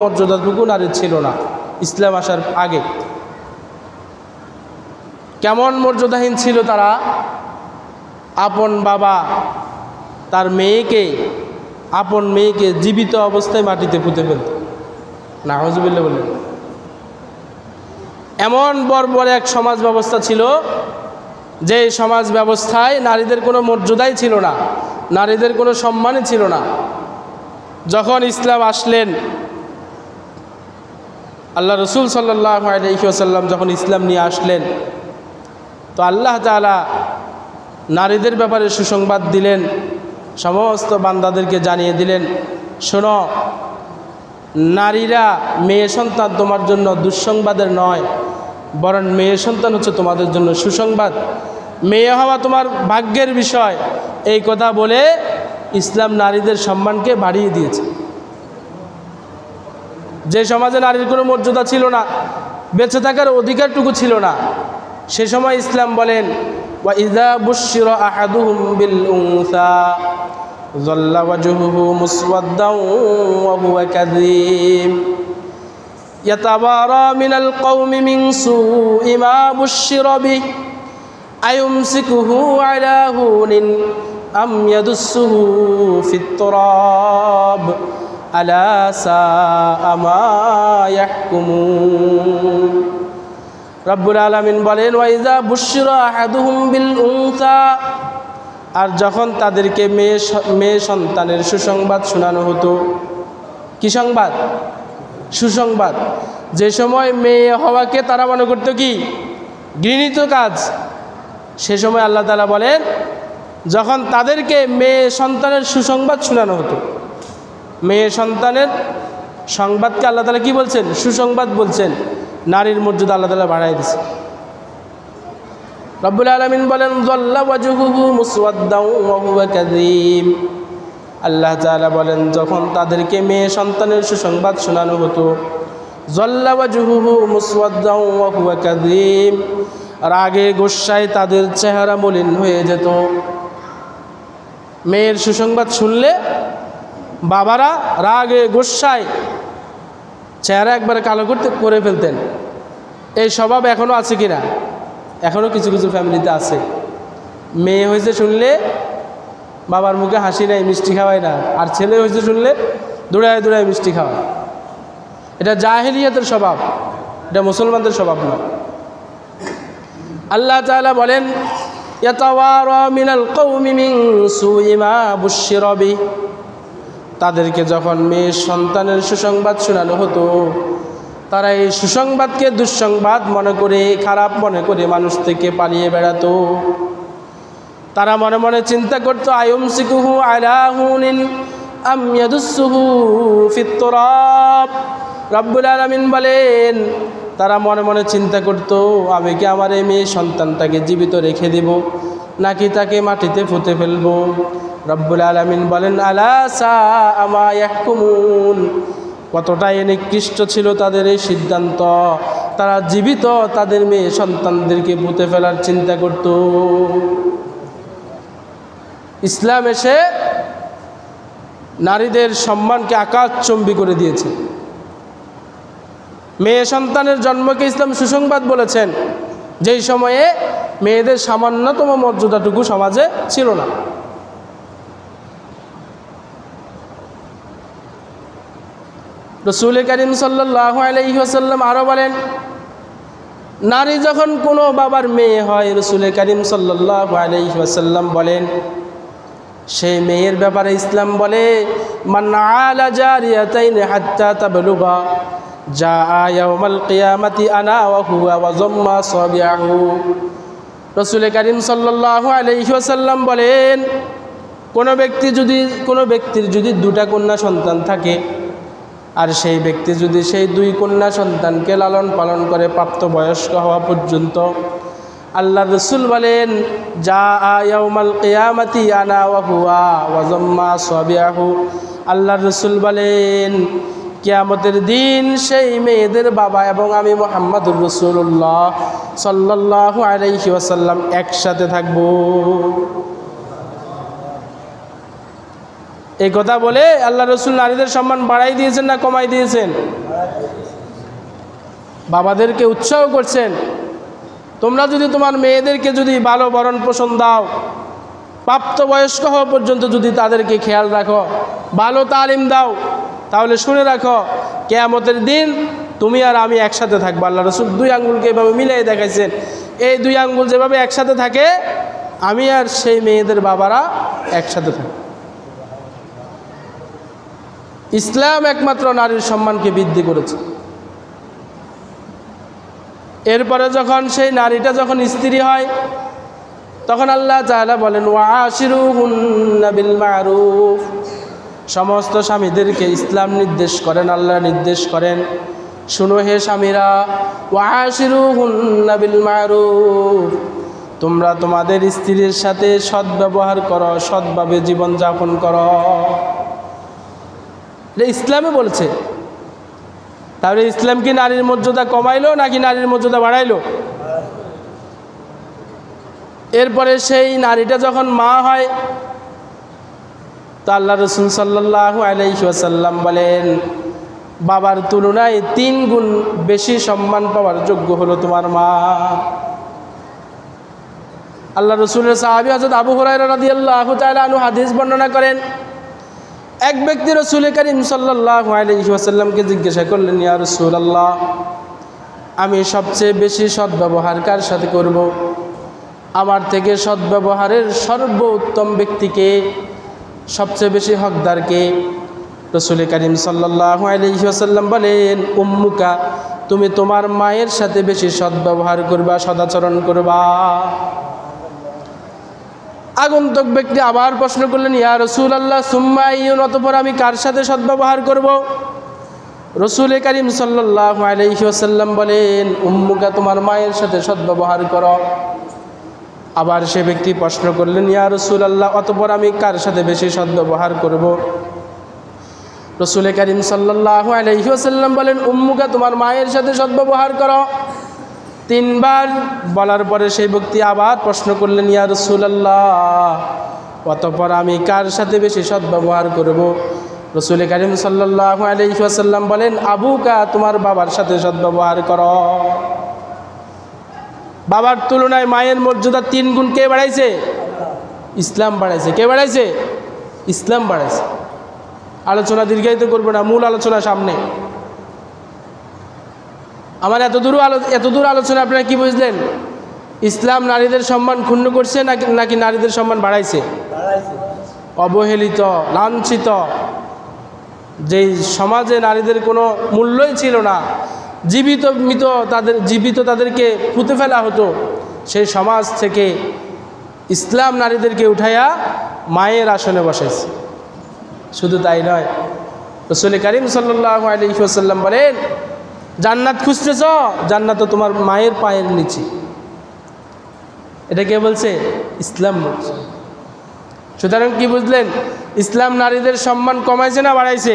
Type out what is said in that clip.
মর্যাদাটুকু নারীর ছিল না ইসলাম আসার আগে। কেমন মর্যাদাহীন ছিল তারা? আপন বাবা তার আপন মেয়েকে জীবিত অবস্থায় মাটিতে পুঁতে ফেলত। নাউজুবিল্লাহ বলেন। এমন বর্বর এক সমাজ ব্যবস্থা ছিল যে সমাজ ব্যবস্থায় নারীদের কোনো মর্যাদাই ছিল না, নারীদের কোনো সম্মানই ছিল না। যখন ইসলাম আসলেন, আল্লাহ রসুল সাল্লাল্লাহু আলাইহি ওয়াসাল্লাম যখন ইসলাম নিয়ে আসলেন, তো আল্লাহ তাআলা নারীদের ব্যাপারে সুসংবাদ দিলেন, সমস্ত বান্দাদেরকে জানিয়ে দিলেন, শোনো, নারীরা মেয়ে সন্তান তোমার জন্য দুঃসংবাদের নয়, বরং মেয়ে সন্তান হচ্ছে তোমাদের জন্য সুসংবাদ। মেয়ে হওয়া তোমার ভাগ্যের বিষয়। এই কথা বলে ইসলাম নারীদের সম্মানকে বাড়িয়ে দিয়েছে। যে সমাজে নারীর কোনো মর্যাদা ছিল না, বেঁচে থাকার অধিকারটুকু ছিল না, সে সময় ইসলাম বলেন, ওয়া ইযা বুশিরা আহাদুহুম বিল উনসা যাল্লা ওয়াজহুহু মুসওয়াদ্দান ওয়া হুয়া কাযীম ইয়াতাবারা মিনাল কওমি মিন সুই মা বুশিরা বিহি আয়ুমসিকুহু আলা হুনিন আম ইয়াদুসসুহু ফিত তুরাব আলা সাআ মা ইয়াহকুমুন। রব্বুল আলামিন বলেন, ওয়া ইযা বুশিরা আহাদুহুম বিল উনসা, আর যখন তাদেরকে মেয়ে সন্তানের সুসংবাদ শোনানো হতো। কি সংবাদ? সুসংবাদ। যে সময় মেয়ে হওয়াকে তারা মনে করতো কি ঘৃণিত কাজ, সে সময় আল্লাহ তাআলা বলেন, যখন তাদেরকে মেয়ে সন্তানের সুসংবাদ শোনানো হতো। মেয়ে সন্তানের সংবাদকে আল্লাহ তাআলা কি বলছেন? সুসংবাদ বলছেন। নারীর মর্যাদা আল্লাহ তাআলা বাড়ায় দিয়েছে। রব্বুল আলামিন বলেন, যাল্লা ওয়াজহুহু মুসওয়াদ্দান ওয়া হুয়া কাযীম। আল্লাহ তাআলা বলেন, যখন তাদেরকে মেয়ে সন্তানের সুসংবাদ শোনানো হতো, যাল্লা ওয়াজহুহু মুসওয়াদ্দান ওয়া হুয়া কাযীম, রাগে গোস্বায় তাদের চেহারা মলিন হয়ে যেত। মেয়ের সুসংবাদ শুনলে বাবারা রাগে গোস্বায় চেহারা একবারে কালো করে ফেলতেন। এই স্বভাব এখনও আছে কিনা? এখনও কিছু কিছু ফ্যামিলিতে আছে। মেয়ে হয়েছে শুনলে বাবার মুখে হাসি নাই, মিষ্টি খাওয়ায় না, আর ছেলে হয়েছে শুনলে দৌড়ায় দৌড়ায় মিষ্টি খাওয়ায়। এটা জাহেলিয়াতের স্বভাব, এটা মুসলমানদের স্বভাব নয়। আল্লাহ তাআলা বলেন, ইয়াতাওয়ারা মিনাল কওমি মিন সুই মা বুশিরা বিহি, তাদেরকে যখন মেয়ে সন্তানের সুসংবাদ শোনানো হতো, তারা এই সুসংবাদকে দুঃসংবাদ মনে করে, খারাপ মনে করে মানুষ থেকে পালিয়ে বেড়াতো। তারা মনে মনে চিন্তা করতো, আয়ুমসিকুহু আলা হুনিন আম ইয়াদুসসুহু ফিত তুরাব। রব্বুল আলামিন বলেন, তারা মনে মনে চিন্তা করতো, আমি কি আমার এই মেয়ে সন্তানটাকে জীবিত রেখে দেব, নাকি তাকে মাটিতে পুঁতে ফেলবো। রব্বুল আলামিন বলেন, আলা সাআ মা ইয়াহকুমুন, কতটাই নিকৃষ্ট ছিল তাদের এই সিদ্ধান্ত। তারা জীবিত তাদের মেয়ে সন্তানদেরকে পুঁতে ফেলার চিন্তা করত। ইসলাম এসে নারীদের সম্মানকে আকাশচুম্বী করে দিয়েছে। মেয়ে সন্তানের জন্মকে ইসলাম সুসংবাদ বলেছেন, যেই সময়ে মেয়েদের সামান্যতম মর্যাদাটুকু সমাজে ছিল না। রাসূল করিম সাল্লাল্লাহু আলাইহি ওয়াসাল্লাম আরও বলেন, নারী যখন কোনো বাবার মেয়ে হয়, রাসূল করিম সাল্লাল্লাহু আলাইহি ওয়াসাল্লাম বলেন, সেই মেয়ের ব্যাপারে ইসলাম বলে, মান আলা জারিয়াতাইন হাত্তা তাবলুগা জাআ ইয়াউমাল কিয়ামাতি আনা ওয়া হুয়া ওয়া যাম্মা সাবিহু। রাসূল করিম সাল্লাল্লাহু আলাইহি ওয়াসাল্লাম বলেন, কোনো ব্যক্তির যদি দুটা কন্যা সন্তান থাকে, আর সেই ব্যক্তি যদি সেই দুই কন্যা সন্তানকে লালন পালন করে প্রাপ্তবয়স্ক হওয়া পর্যন্ত, আল্লাহর রাসূল বলেন, জাআ ইয়াউমাল কিয়ামাতি আনা ওয়া হুয়া ওয়া যাম্মা সাবিহু। আল্লাহর রাসূল বলেন, কিয়ামতের দিন সেই মেয়েদের বাবা এবং আমি মুহাম্মদুর রাসূলুল্লাহ সাল্লাল্লাহু আলাইহি ওয়াসাল্লাম একসাথে থাকব। এই কথা বলে আল্লাহ রসুল নারীদের সম্মান বাড়াই দিয়েছেন না কমাই দিয়েছেন? বাবাদেরকে উৎসাহ করছেন, তোমরা যদি তোমার মেয়েদেরকে যদি ভালো ভরণ পোষণ দাও, প্রাপ্তবয়স্ক হওয়া পর্যন্ত যদি তাদেরকে খেয়াল রাখো, ভালো তালিম দাও, তাহলে শুনে রাখো কিয়ামতের দিন তুমি আর আমি একসাথে থাকবো। আল্লাহ রসুল 2 আঙ্গুলকে এভাবে মিলিয়ে দেখাইছেন। এই 2 আঙ্গুল যেভাবে একসাথে থাকে, আমি আর সেই মেয়েদের বাবারা একসাথে থাকি। ইসলাম একমাত্র নারীর সম্মানকে বৃদ্ধি করেছে। এরপরে যখন সেই নারীটা যখন স্ত্রী হয়, তখন আল্লাহ তাআলা বলেন ওয়াশিরুহুন্না বিল মারুফ। সমস্ত স্বামীদেরকে ইসলাম নির্দেশ করেন, আল্লাহ নির্দেশ করেন, শুনো হে স্বামীরা, ওয়াশিরুহুন্না বিল মারুফ, তোমরা তোমাদের স্ত্রীর সাথে সদ্ব্যবহার করো, সৎভাবে জীবনযাপন করো। এটা ইসলামে বলছে। তাহলে ইসলাম কি নারীর মর্যাদা কমাইলো নাকি নারীর মর্যাদা বাড়াইলো? এরপরে সেই নারীটা যখন মা হয়, তো আল্লাহ রসুল সাল্লাল্লাহু আলাইহি ওয়াসাল্লাম বলেন, বাবার তুলনায় 3 গুণ বেশি সম্মান পাওয়ার যোগ্য হলো তোমার মা। আল্লাহ রসুলের সাহাবী হযরত আবু হুরায়রা রাদিয়াল্লাহু তাআলা আনহু হাদিস বর্ণনা করেন, এক ব্যক্তি রসুল করিম সাল্লাল্লাহু আলাইহি ওয়াসাল্লামকে জিজ্ঞাসা করলেন, ইয়া রাসূলুল্লাহ, আমি সবচেয়ে বেশি সদ্ব্যবহার কার সাথে করব? আমার থেকে সদ্ব্যবহারের সর্বোত্তম ব্যক্তিকে, সবচেয়ে বেশি হকদারকে? রসুল করিম সাল্লাল্লাহু আলাইহি ওয়াসাল্লাম বলেন, উম্মুকা, তুমি তোমার মায়ের সাথে বেশি সদ্ব্যবহার করবা, সদাচরণ করবা। আগন্তুক ব্যক্তি আবার প্রশ্ন করলেন, ইয়া রাসূলুল্লাহ সুম্মা আইয়ুন, অতঃপর আমি কার সাথে সদ্ব্যবহার করব? রসুল করিম সাল্লাল্লাহু আলাইহি ওয়াসাল্লাম বলেন, উম্মুকা, তোমার মায়ের সাথে সদ্ব্যবহার করো। আবার সে ব্যক্তি প্রশ্ন করলেন, ইয়া রাসূলুল্লাহ, অতঃপর আমি কার সাথে বেশি সদ্ব্যবহার করব? রসুল করিম সাল্লাল্লাহু আলাইহি ওয়াসাল্লাম বলেন, উম্মুকা, তোমার মায়ের সাথে সদ্ব্যবহার করো। 3 বার বলার পরে সেই ব্যক্তি আবার প্রশ্ন করলেন, ইয়া রাসূলুল্লাহ, অতঃপর আমি কার সাথে বেশি সদ্ব্যবহার করব? রসুল করিম সাল্লাল্লাহু আলাইহি ওয়াসাল্লাম বলেন, আবুকা, তোমার বাবার সাথে সদ্ব্যবহার করো। বাবার তুলনায় মায়ের মর্যাদা 3 গুণ কে বাড়াইছে? ইসলাম বাড়াইছে। কে বাড়াইছে? ইসলাম বাড়াইছে। আলোচনা দীর্ঘায়িত করবো না, মূল আলোচনা সামনে। আমার এতদূর আলোচনা আপনারা কি বুঝলেন? ইসলাম নারীদের সম্মান ক্ষুণ্ণ করছে নাকি নারীদের সম্মান বাড়াইছে? অবহেলিত, লাঞ্ছিত, যেই সমাজে নারীদের কোনো মূল্যই ছিল না, জীবিত তাদেরকে পুঁতে ফেলা হতো, সেই সমাজ থেকে ইসলাম নারীদেরকে উঠাইয়া মায়ের আসনে বসাইছে। শুধু তাই নয়, রাসূল করিম সাল্লাল্লাহু আলাইহি ওয়াসাল্লাম বলেন, জান্নাত খুঁজতেছ, জান্নাত তো তোমার মায়ের পায়ের নিচে। এটা কে বলছে? ইসলাম বলছে। সুতরাং কি বুঝলেন? ইসলাম নারীদের সম্মান কমাইছে না বাড়াইছে?